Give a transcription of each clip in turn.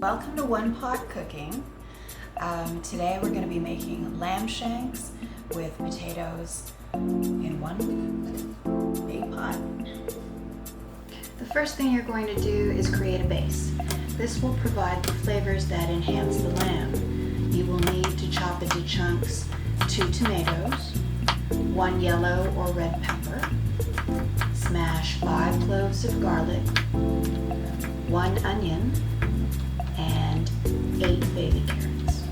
Welcome to One Pot Cooking. Today we're going to be making lamb shanks with potatoes in one big pot. The first thing you're going to do is create a base. This will provide the flavors that enhance the lamb. You will need to chop into chunks 2 tomatoes, 1 yellow or red pepper, smash 5 cloves of garlic, 1 onion, and 8 baby carrots.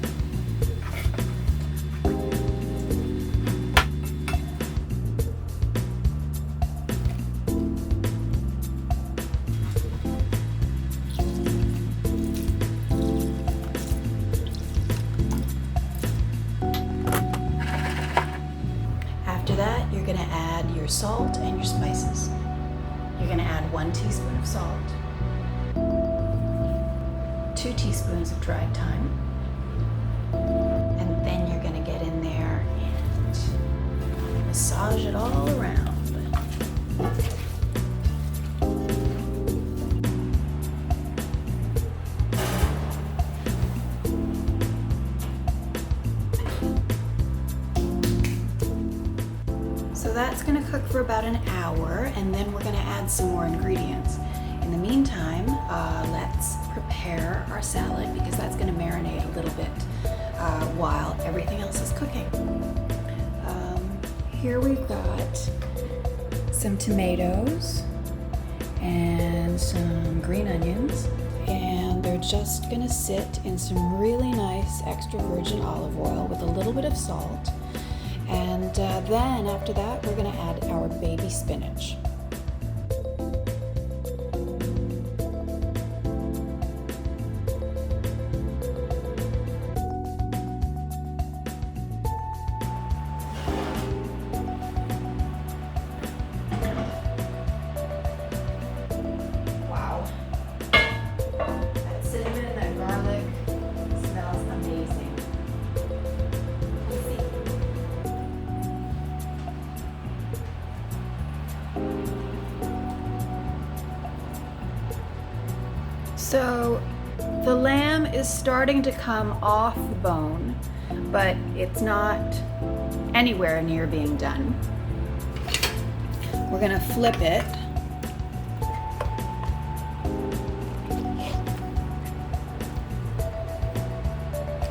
After that, you're going to add your salt and your spices. You're going to add 1 teaspoon of salt, 2 teaspoons of dried thyme, and then you're going to get in there and massage it all around. So that's going to cook for about an hour, and then we're going to add some more ingredients. In the meantime, let's prepare our salad because that's going to marinate a little bit while everything else is cooking. Here we've got some tomatoes and some green onions, and they're just going to sit in some really nice extra virgin olive oil with a little bit of salt. And then after that, we're going to add our baby spinach. Wow, that cinnamon and that garlic smells amazing. Let's see. So the lamb is starting to come off the bone, but it's not anywhere near being done. We're going to flip it.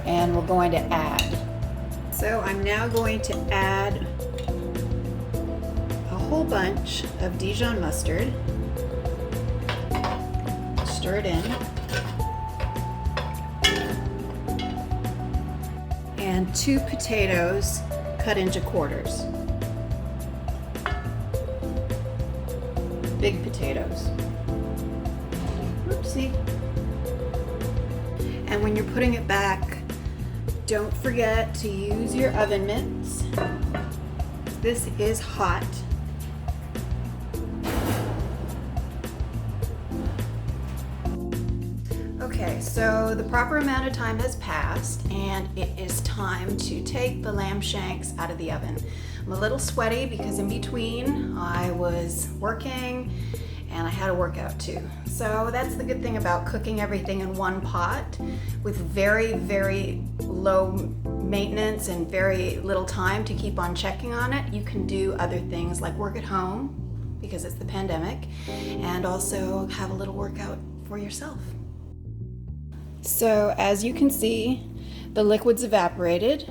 And we're going to add. So I'm now going to add a whole bunch of Dijon mustard. Stir it in. And 2 potatoes cut into quarters. Big potatoes. Oopsie. And when you're putting it back, don't forget to use your oven mitts. This is hot. Okay, so the proper amount of time has passed and it is time to take the lamb shanks out of the oven. I'm a little sweaty because in between I was working and I had a workout too. So that's the good thing about cooking everything in one pot with very, very low maintenance and very little time to keep on checking on it. You can do other things like work at home because it's the pandemic, and also have a little workout for yourself. So as you can see, the liquid's evaporated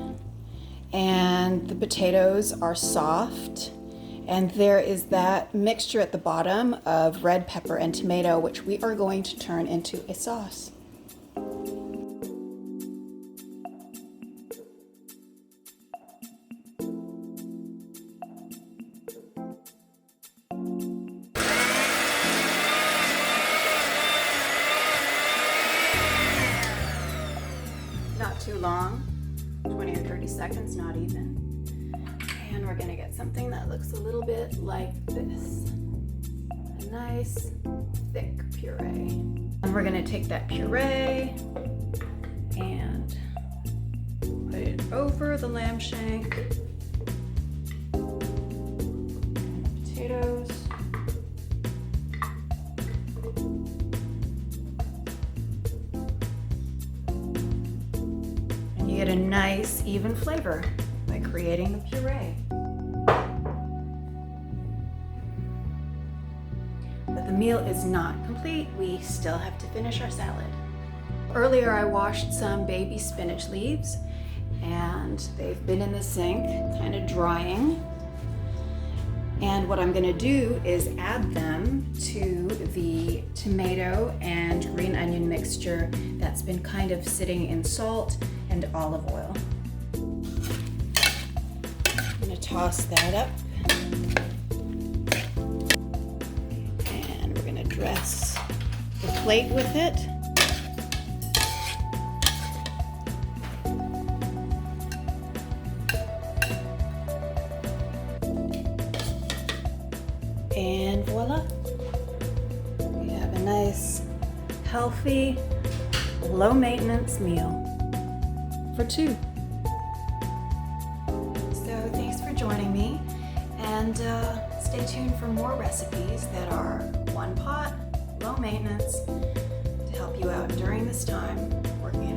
and the potatoes are soft, and there is that mixture at the bottom of red pepper and tomato, which we are going to turn into a sauce. Not too long, 20 or 30 seconds, not even. And we're gonna get something that looks a little bit like this. A nice, thick puree. And we're gonna take that puree and put it over the lamb shank, potatoes, get a nice even flavor by creating the puree. But the meal is not complete. We still have to finish our salad. Earlier I washed some baby spinach leaves and they've been in the sink, kind of drying. And what I'm gonna do is add them to the tomato and green onion mixture that's been kind of sitting in salt and olive oil. I'm gonna toss that up. And we're gonna dress the plate with it. And voila, we have a nice, healthy, low maintenance meal for two. So thanks for joining me, and stay tuned for more recipes that are one pot, low maintenance, to help you out during this time working